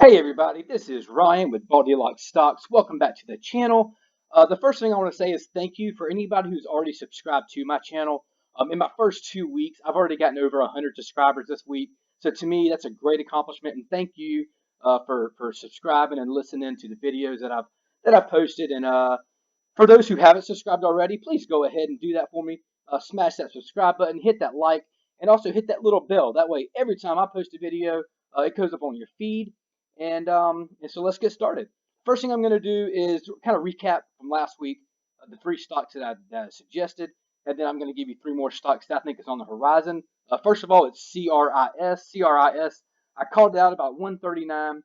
Hey everybody, this is Ryan with BaldyLocks Stocks. Welcome back to the channel. The first thing I want to say is thank you for anybody who's already subscribed to my channel. In my first 2 weeks, I've already gotten over 100 subscribers this week. So to me, that's a great accomplishment, and thank you for subscribing and listening to the videos that I've posted. And for those who haven't subscribed already, please go ahead and do that for me. Smash that subscribe button, hit that like, and also hit that little bell. That way, every time I post a video, it goes up on your feed. And so let's get started. First thing I'm going to do is kind of recap from last week the three stocks that I suggested, and then I'm going to give you three more stocks that I think is on the horizon. First of all, it's CRIS. CRIS, I called it out about 139.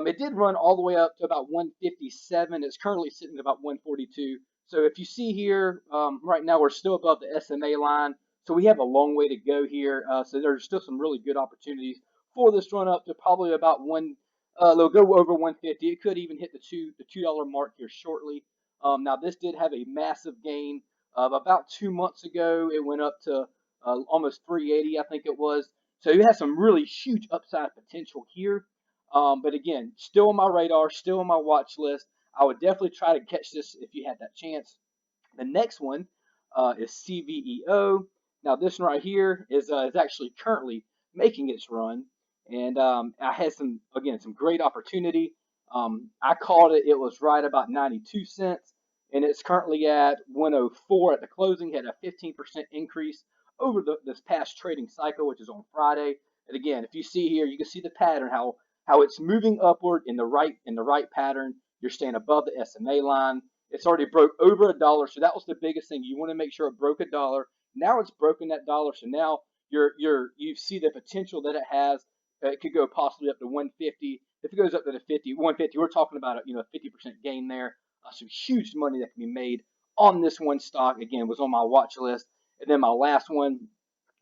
It did run all the way up to about 157. It's currently sitting at about 142. So if you see here, right now we're still above the SMA line. So we have a long way to go here. So there's still some really good opportunities for this run up to probably about they'll go over 150. It could even hit the $2 mark here shortly. Now this did have a massive gain of about 2 months ago. It went up to almost 380, I think it was. So it has some really huge upside potential here. But again, still on my radar, still on my watch list. I would definitely try to catch this if you had that chance. The next one is CVEO. Now this one right here is actually currently making its run, and I had some great opportunity. I called it. It was right about 92 cents, and it's currently at 104 at the closing. Had a 15% increase over this past trading cycle, which is on Friday. And again, if you see here, you can see the pattern how it's moving upward in the right pattern. You're staying above the SMA line. It's already broke over $1, so that was the biggest thing. You want to make sure it broke $1. Now it's broken that dollar, so now you see the potential that it has. It could go possibly up to 150. If it goes up to the 150, we're talking about a 50% gain there. Some huge money that can be made on this one stock. Again, was on my watch list, and then my last one,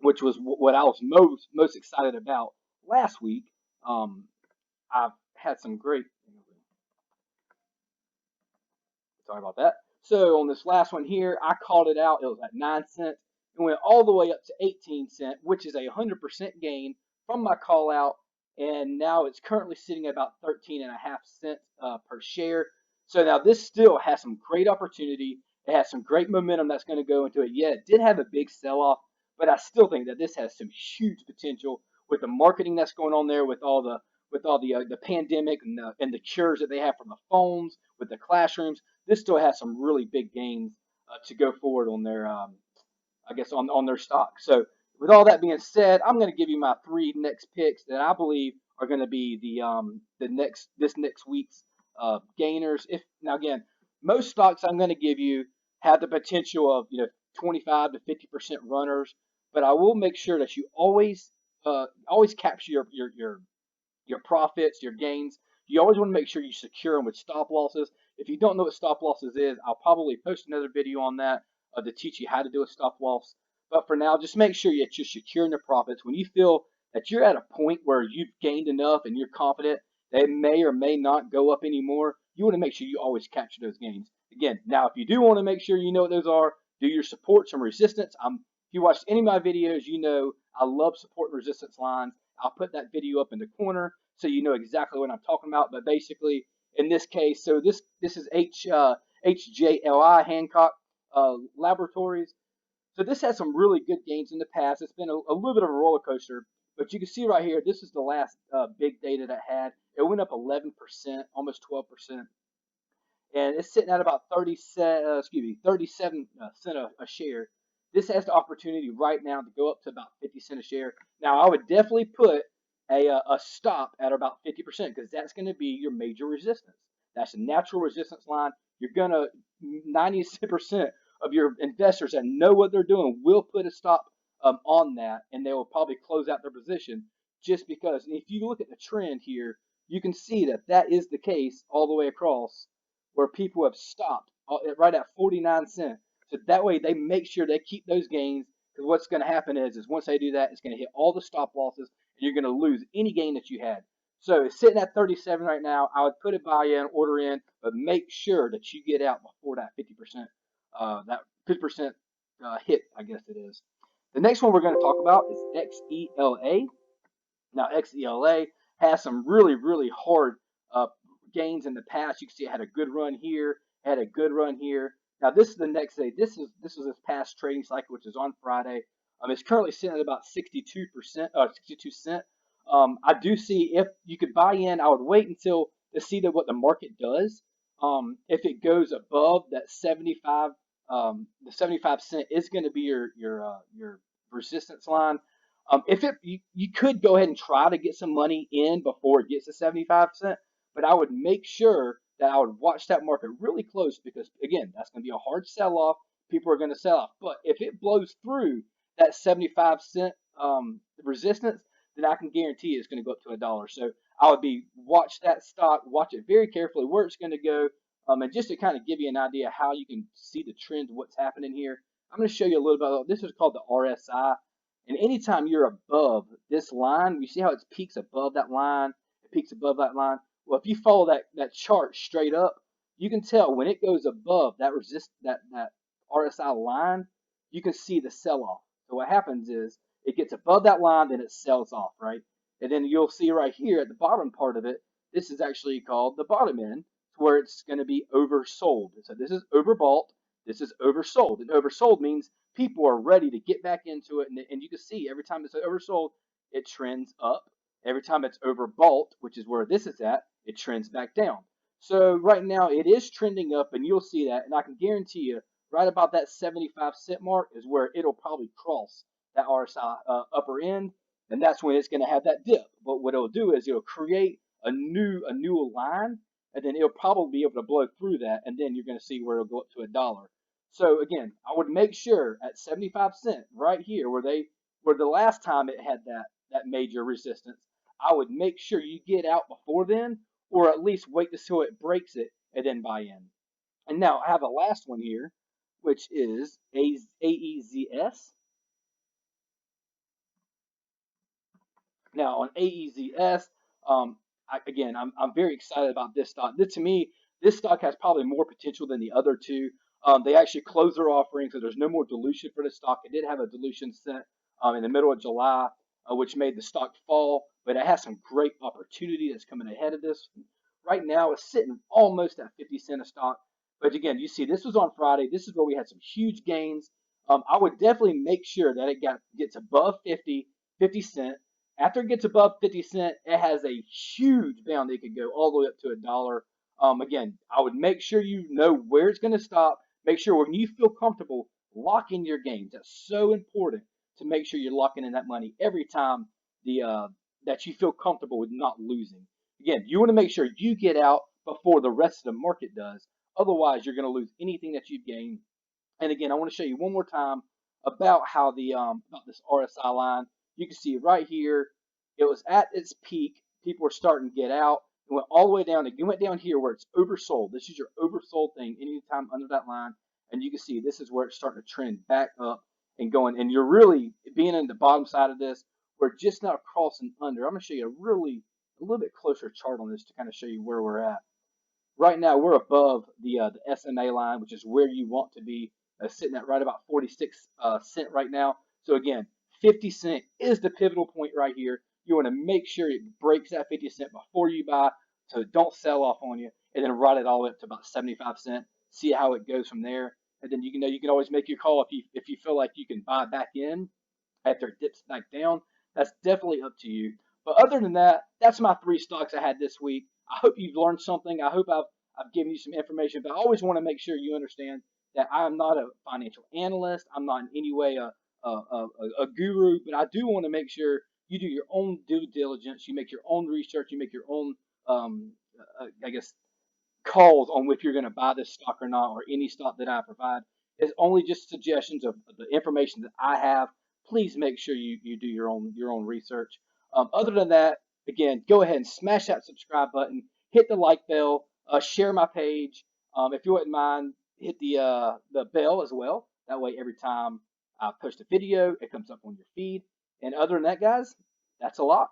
which was what I was most excited about last week. I've had some great. Sorry about that. So on this last one here, I called it out. It was at 9 cents. It went all the way up to 18 cents, which is a 100% gain from my call out. And now it's currently sitting at about 13.5 cents per share. So now this still has some great opportunity. It has some great momentum that's going to go into it. Yeah, it did have a big sell off, but I still think that this has some huge potential with the marketing that's going on there, with all the pandemic and the cures that they have from the phones, with the classrooms. This still has some really big gains to go forward on their, I guess, on their stock. So with all that being said, I'm going to give you my three next picks that I believe are going to be this next week's gainers. If now again, most stocks I'm going to give you have the potential of 25 to 50% runners, but I will make sure that you always capture your profits, your gains. You always want to make sure you secure them with stop losses. If you don't know what stop losses is, I'll probably post another video on that to teach you how to do a stop loss. But for now, just make sure that you're securing the profits. When you feel that you're at a point where you've gained enough and you're confident they may or may not go up anymore, you want to make sure you always capture those gains. Again, now if you do want to make sure you know what those are, do your supports and resistance. If you watched any of my videos, you know I love support and resistance lines. I'll put that video up in the corner so you know exactly what I'm talking about. But basically, in this case, so this is HJLI Hancock Laboratories. So this has some really good gains in the past. It's been a little bit of a roller coaster, but you can see right here, this is the last big data that it had. It went up 11%, almost 12%, and it's sitting at about 37 cent a share. This has the opportunity right now to go up to about 50 cent a share. Now, I would definitely put a stop at about 50% because that's going to be your major resistance. That's a natural resistance line. You're going to 90% of your investors that know what they're doing will put a stop on that, and they will probably close out their position just because. And if you look at the trend here, you can see that that is the case all the way across, where people have stopped right at 49 cents. So that way they make sure they keep those gains, because what's going to happen is once they do that, it's going to hit all the stop losses, and you're going to lose any gain that you had. So it's sitting at 37 right now. I would put it buy in, order in, but make sure that you get out before that 50%, that 50% hit, I guess it is. The next one we're going to talk about is XELA. Now, XELA has some really, really hard uh, gains in the past. You can see it had a good run here, had a good run here. Now this is the next day. This is this past trading cycle, which is on Friday. It's currently sitting at about 62%, 62 cent. I do see if you could buy in. I would wait until to see what the market does. If it goes above that 75, the 75 cent is going to be your resistance line. If it you could go ahead and try to get some money in before it gets to 75 cent, but I would make sure that I would watch that market really close because again, that's going to be a hard sell off. People are going to sell off. But if it blows through that 75 cent resistance, then I can guarantee it's going to go up to $1. So I would be watch that stock, watch it very carefully where it's going to go, and just to kind of give you an idea how you can see the trends of what's happening here. I'm going to show you a little bit. This is called the RSI, and anytime you're above this line, you see how it peaks above that line, it peaks above that line. Well, if you follow that chart straight up, you can tell when it goes above that RSI line, you can see the sell off. So what happens is it gets above that line, then it sells off, right? And then you'll see right here at the bottom part of it, this is actually called the bottom end, where it's going to be oversold. So this is overbought, this is oversold. And oversold means people are ready to get back into it. And you can see every time it's oversold, it trends up. Every time it's overbought, which is where this is at, it trends back down. So right now it is trending up, and you'll see that. And I can guarantee you, right about that 75 cent mark is where it'll probably cross that RSI upper end, and that's when it's going to have that dip. But what it'll do is it'll create a new line, and then it'll probably be able to blow through that, and then you're going to see where it'll go up to $1. So again, I would make sure at 75 cent right here, where the last time it had that major resistance, I would make sure you get out before then, or at least wait until it breaks it and then buy in. And now I have a last one here, which is AEZS. Now on AEZS, again, I'm very excited about this stock. To me, this stock has probably more potential than the other two. They actually closed their offering, so there's no more dilution for the stock. It did have a dilution set in the middle of July, which made the stock fall, but it has some great opportunity that's coming ahead of this. Right now, it's sitting almost at 50 cent a stock. But again, you see, this was on Friday. This is where we had some huge gains. I would definitely make sure that it gets above 50 cent. After it gets above 50 cent, it has a huge bound that it could go all the way up to $1. Again, I would make sure you know where it's going to stop. Make sure when you feel comfortable, lock in your gains. That's so important to make sure you're locking in that money every time that you feel comfortable with not losing. Again, you want to make sure you get out before the rest of the market does. Otherwise, you're going to lose anything that you've gained. And again, I want to show you one more time about how about this RSI line. You can see right here, it was at its peak. People were starting to get out. It went all the way down. It went down here where it's oversold. This is your oversold thing anytime under that line. And you can see this is where it's starting to trend back up and going. And you're really being in the bottom side of this. We're just now crossing under. I'm going to show you a little bit closer chart on this to kind of show you where we're at. Right now, we're above the SMA line, which is where you want to be, sitting at right about 46 cent right now. So again, 50 cent is the pivotal point right here. You want to make sure it breaks that 50 cent before you buy, so it don't sell off on you, and then ride it all the way up to about 75 cent. See how it goes from there, and then you can always make your call if you feel like you can buy back in after it dips back down. That's definitely up to you. But other than that, that's my 3 stocks I had this week. I hope you've learned something. I hope I've given you some information. But I always want to make sure you understand that I am not a financial analyst. I'm not in any way a guru, but I do want to make sure you do your own due diligence. You make your own research. You make your own, I guess, calls on if you're going to buy this stock or not, or any stock that I provide. It's only just suggestions of the information that I have. Please make sure you do your own research. Other than that, again, go ahead and smash that subscribe button, hit the like bell, share my page. If you wouldn't mind, hit the bell as well. That way, every time I post a video, it comes up on your feed. And other than that, guys, that's a lock.